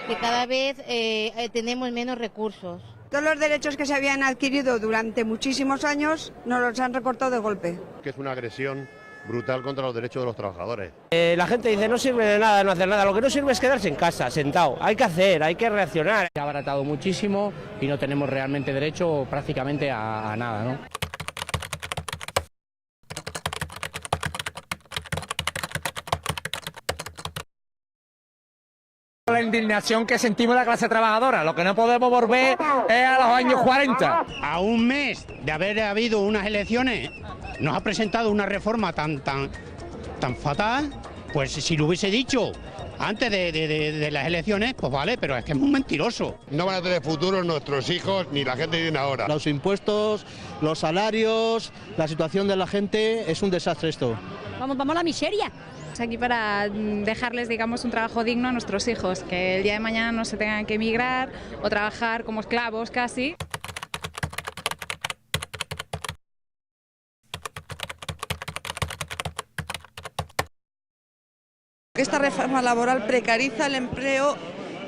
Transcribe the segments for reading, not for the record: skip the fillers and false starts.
que cada vez tenemos menos recursos. Todos los derechos que se habían adquirido durante muchísimos años nos los han recortado de golpe. Que es una agresión brutal contra los derechos de los trabajadores. La gente dice no sirve de nada no hacer nada, lo que no sirve es quedarse en casa, sentado. Hay que reaccionar. Se ha abaratado muchísimo y no tenemos realmente derecho prácticamente a nada, ¿no? La indignación que sentimos la clase trabajadora, lo que no podemos volver es a los años 40. A un mes de haber habido unas elecciones, nos ha presentado una reforma tan fatal, pues si lo hubiese dicho antes de las elecciones, pues vale, pero es que es muy mentiroso. No van a tener futuro nuestros hijos ni la gente que viene ahora. Los impuestos, los salarios, la situación de la gente, es un desastre esto. Vamos a la miseria. Aquí para dejarles, digamos, un trabajo digno a nuestros hijos, que el día de mañana no se tengan que emigrar o trabajar como esclavos casi. Esta reforma laboral precariza el empleo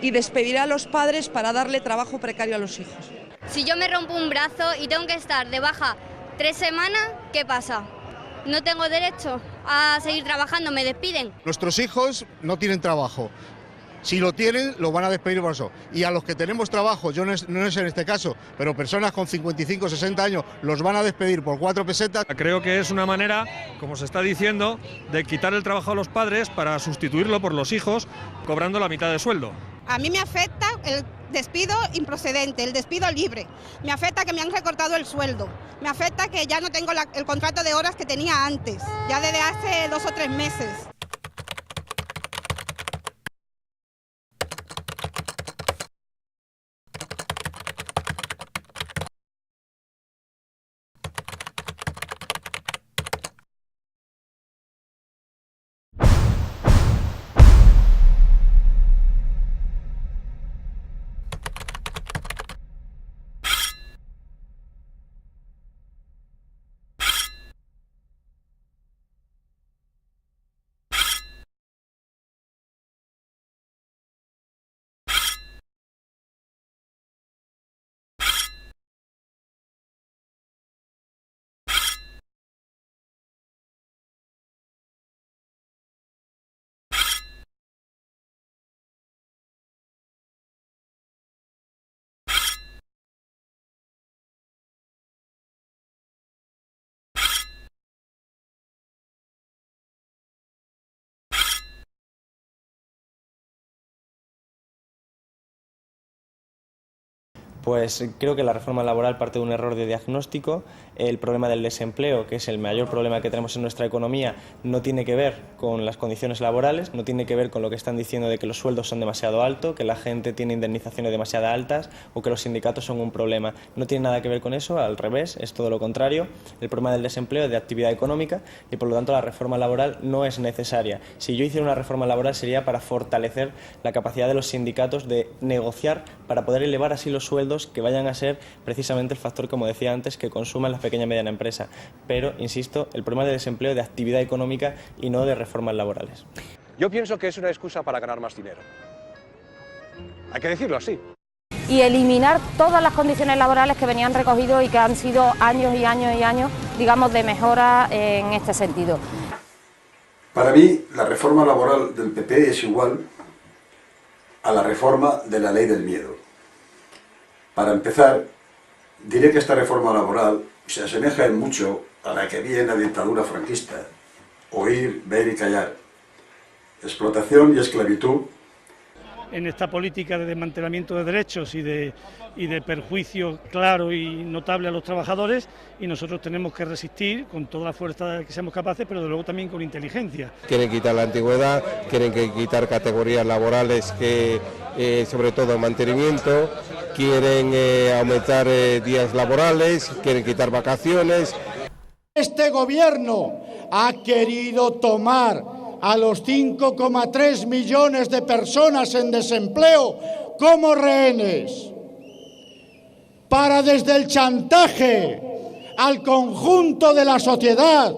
y despedirá a los padres para darle trabajo precario a los hijos. Si yo me rompo un brazo y tengo que estar de baja 3 semanas, ¿qué pasa? No tengo derecho a seguir trabajando, me despiden. Nuestros hijos no tienen trabajo. Si lo tienen, lo van a despedir por eso. Y a los que tenemos trabajo, no es en este caso, pero personas con 55, 60 años, los van a despedir por 4 pesetas. Creo que es una manera, como se está diciendo, de quitar el trabajo a los padres para sustituirlo por los hijos, cobrando la mitad de sueldo. A mí me afecta el despido improcedente, el despido libre. Me afecta que me han recortado el sueldo. Me afecta que ya no tengo el contrato de horas que tenía antes, ya desde hace 2 o 3 meses. Pues creo que la reforma laboral parte de un error de diagnóstico. El problema del desempleo, que es el mayor problema que tenemos en nuestra economía, no tiene que ver con las condiciones laborales, no tiene que ver con lo que están diciendo de que los sueldos son demasiado altos, que la gente tiene indemnizaciones demasiado altas o que los sindicatos son un problema. No tiene nada que ver con eso, al revés, es todo lo contrario. El problema del desempleo es de actividad económica y por lo tanto la reforma laboral no es necesaria. Si yo hiciera una reforma laboral sería para fortalecer la capacidad de los sindicatos de negociar para poder elevar así los sueldos que vayan a ser precisamente el factor, como decía antes, que consuman las pequeñas y medianas empresas. Pero, insisto, el problema del desempleo es de actividad económica y no de reformas laborales. Yo pienso que es una excusa para ganar más dinero. Hay que decirlo así. Y eliminar todas las condiciones laborales que venían recogidos y que han sido años y años y años, digamos, de mejora en este sentido. Para mí, la reforma laboral del PP es igual a la reforma de la ley del miedo. Para empezar, diré que esta reforma laboral se asemeja en mucho a la que había en la dictadura franquista: oír, ver y callar, explotación y esclavitud. En esta política de desmantelamiento de derechos y de perjuicio claro y notable a los trabajadores, y nosotros tenemos que resistir con toda la fuerza que seamos capaces, pero de luego también con inteligencia. Quieren quitar la antigüedad, quieren quitar categorías laborales, que sobre todo el mantenimiento, quieren aumentar días laborales, quieren quitar vacaciones. Este gobierno ha querido tomar a los 5,3 millones de personas en desempleo como rehenes, para desde el chantaje al conjunto de la sociedad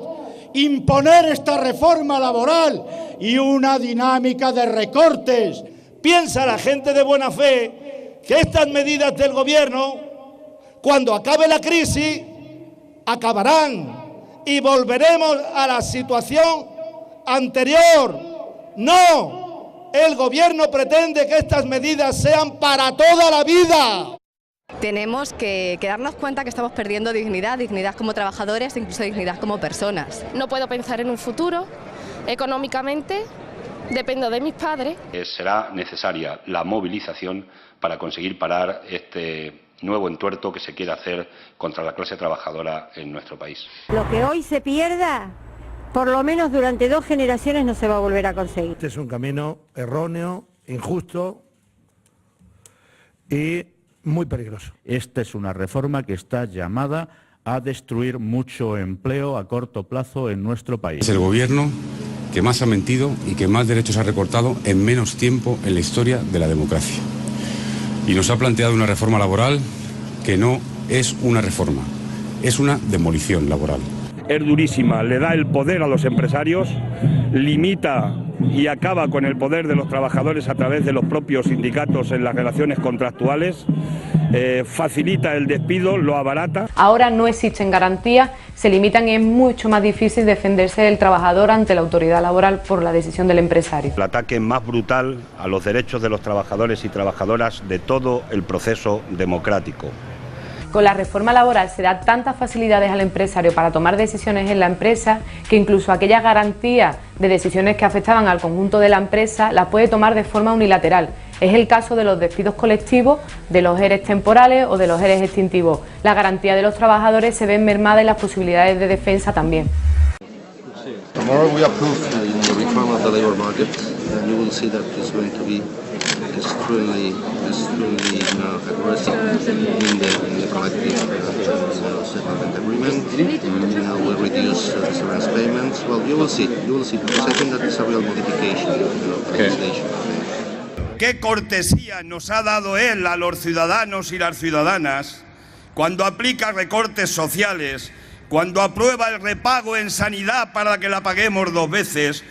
imponer esta reforma laboral y una dinámica de recortes Piensa la gente de buena fe que estas medidas del gobierno, cuando acabe la crisis, acabarán y volveremos a la situación anterior. No, el gobierno pretende que estas medidas sean para toda la vida. Tenemos que darnos cuenta que estamos perdiendo dignidad como trabajadores, incluso dignidad como personas. No puedo pensar en un futuro económicamente, dependo de mis padres. Será necesaria la movilización para conseguir parar este nuevo entuerto que se quiere hacer contra la clase trabajadora en nuestro país. Lo que hoy se pierda, por lo menos durante 2 generaciones no se va a volver a conseguir. Este es un camino erróneo, injusto y muy peligroso. Esta es una reforma que está llamada a destruir mucho empleo a corto plazo en nuestro país. Es el gobierno que más ha mentido y que más derechos ha recortado en menos tiempo en la historia de la democracia. Y nos ha planteado una reforma laboral que no es una reforma, es una demolición laboral. Es durísima, le da el poder a los empresarios, limita y acaba con el poder de los trabajadores a través de los propios sindicatos en las relaciones contractuales, facilita el despido, lo abarata. Ahora no existen garantías, se limitan y es mucho más difícil defenderse del trabajador ante la autoridad laboral por la decisión del empresario. El ataque más brutal a los derechos de los trabajadores y trabajadoras de todo el proceso democrático. Con la reforma laboral se da tantas facilidades al empresario para tomar decisiones en la empresa que incluso aquellas garantías de decisiones que afectaban al conjunto de la empresa las puede tomar de forma unilateral. Es el caso de los despidos colectivos, de los ERE temporales o de los ERE extintivos. La garantía de los trabajadores se ve mermada y las posibilidades de defensa también. Tomorrow we approve the reform of the labor market, and you will see that it's going to be extremely aggressive in the collective settlement agreement. Will reduce the severance payments. Well, you will see, because I think that it's a real modification of the legislation. ¿Qué cortesía nos ha dado él a los ciudadanos y las ciudadanas cuando aplica recortes sociales, cuando aprueba el repago en sanidad para que la paguemos 2 veces?